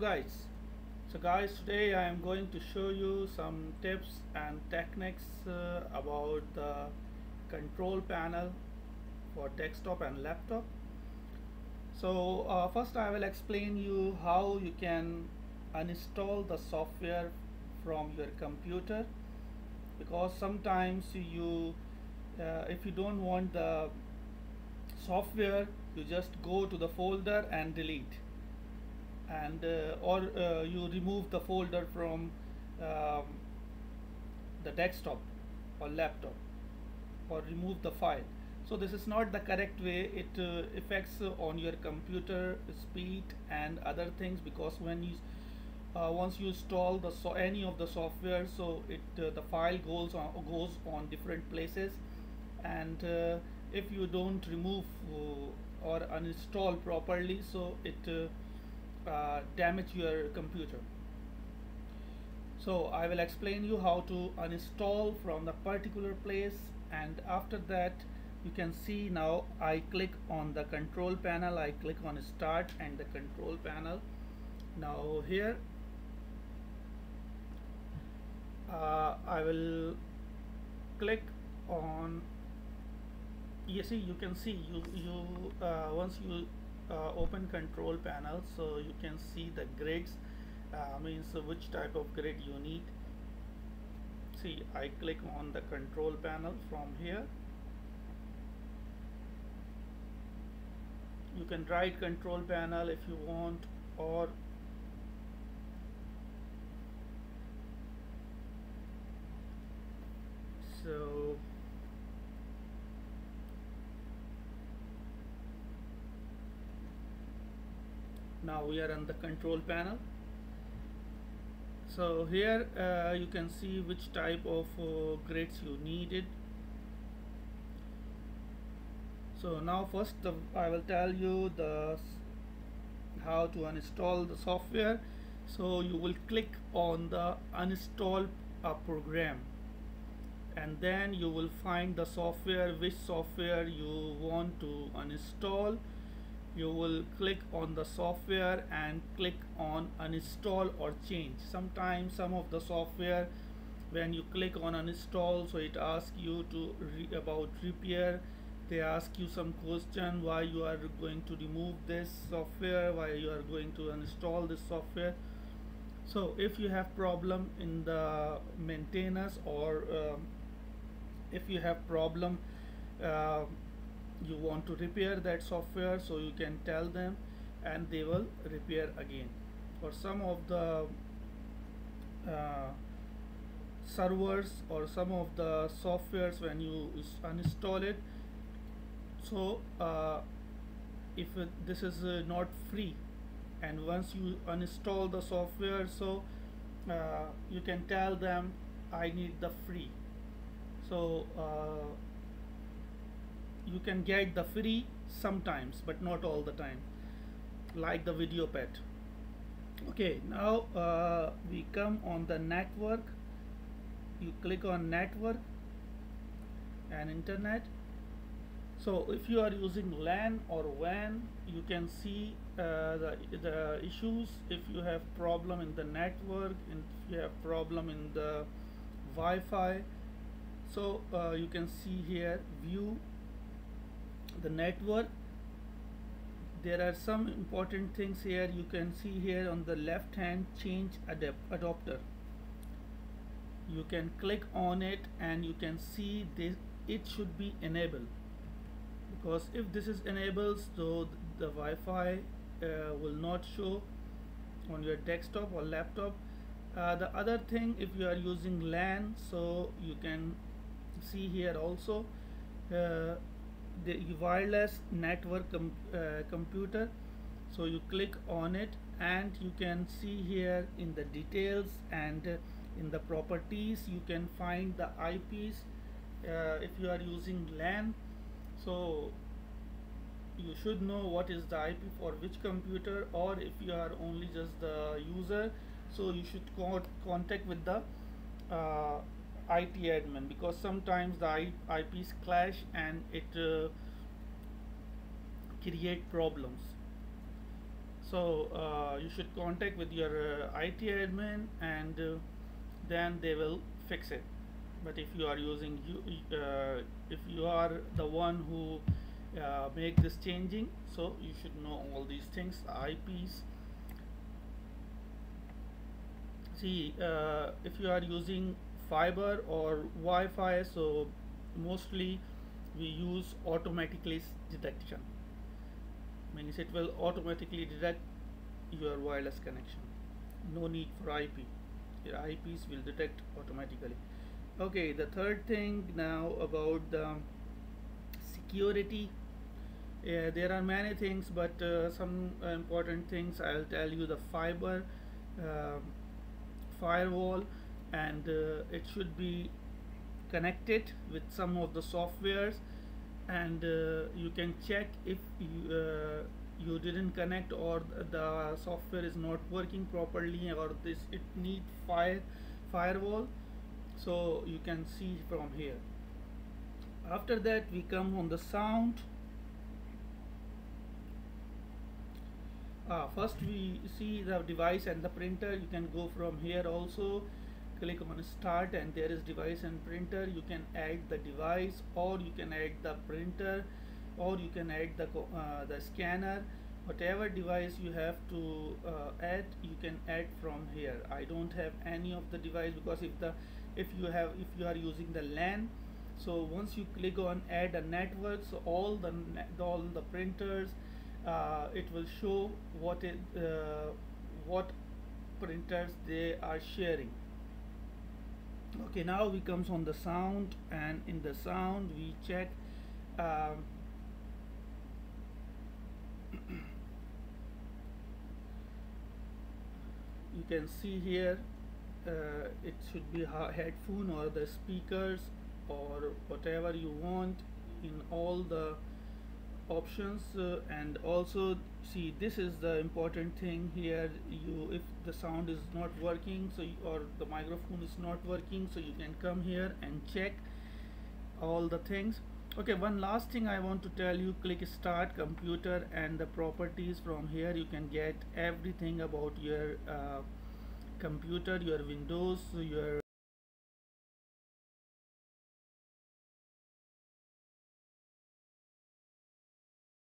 Guys, today I am going to show you some tips and techniques about the control panel for desktop and laptop. First I will explain you how you can uninstall the software from your computer, because sometimes if you don't want the software, you just go to the folder and delete, and or you remove the folder from um, the desktop or laptop, or remove the file. So this is not the correct way. It affects on your computer speed and other things, because when you once you install any of the software, so the file goes on different places, and if you don't remove or uninstall properly, so it damage your computer. So I will explain you how to uninstall from the particular place, and after that you can see now I click on the control panel, I click on start and the control panel. Now here I will click on, you can see once you open control panel, so you can see the grids, means which type of grid you need. See, I click on the control panel from here. You can write control panel if you want, or so now we are on the control panel. So here you can see which type of grids you needed. So now first I will tell you how to uninstall the software. So you will click on the uninstall a program, and then you will find the software, which software you want to uninstall. You will click on the software and click on uninstall or change. Sometimes some of the software, when you click on uninstall, so it asks you to about repair. They ask you some question why you are going to remove this software, why you are going to uninstall this software. So if you have problem in the maintenance, or if you have problem you want to repair that software, so you can tell them and they will repair again. For some of the servers or some of the softwares, when you uninstall it, so if this is not free, and once you uninstall the software, so you can tell them I need the free. So you can get the free sometimes, but not all the time, like the video pet. Okay, now we come on the network. You click on network and internet. So if you are using LAN or WAN, you can see the issues. If you have problem in the network, and if you have problem in the Wi-Fi, so you can see here view the network. There are some important things here. You can see here on the left hand, change adapter. You can click on it and you can see this, it should be enabled, because if this is enabled, so the Wi-Fi will not show on your desktop or laptop. The other thing, if you are using LAN, so you can see here also the wireless network computer. So you click on it and you can see here in the details and in the properties you can find the IPs. If you are using LAN, so you should know what is the IP for which computer, or if you are only just the user, so you should contact with the IT admin, because sometimes the IPs clash and it create problems. So you should contact with your IT admin, and then they will fix it. But if you are using if you are the one who make this changing, so you should know all these things, IPs. See, if you are using fiber or Wi-Fi, so mostly we use automatically detection, means it will automatically detect your wireless connection. No need for IP. Your IPs will detect automatically. Okay, the third thing now about the security. There are many things, but some important things I'll tell you. The fiber uh, firewall, and it should be connected with some of the softwares, and you can check if you didn't connect, or the software is not working properly, or this it need firewall. So you can see from here. After that we come on the sound. First we see the device and the printer. You can go from here also, click on start, and there is device and printer. You can add the device, or you can add the printer, or you can add the scanner. Whatever device you have to add, you can add from here. I don't have any of the device, because if you are using the LAN, so once you click on add a network, so all the printers, it will show what printers they are sharing. Okay, now we comes on the sound, and in the sound we check um, you can see here, it should be headphone or the speakers or whatever you want in all the options. And also see, this is the important thing here. If the sound is not working, or the microphone is not working, so you can come here and check all the things. Okay, one last thing I want to tell you, click start computer, and the properties. From here you can get everything about your computer, your Windows, your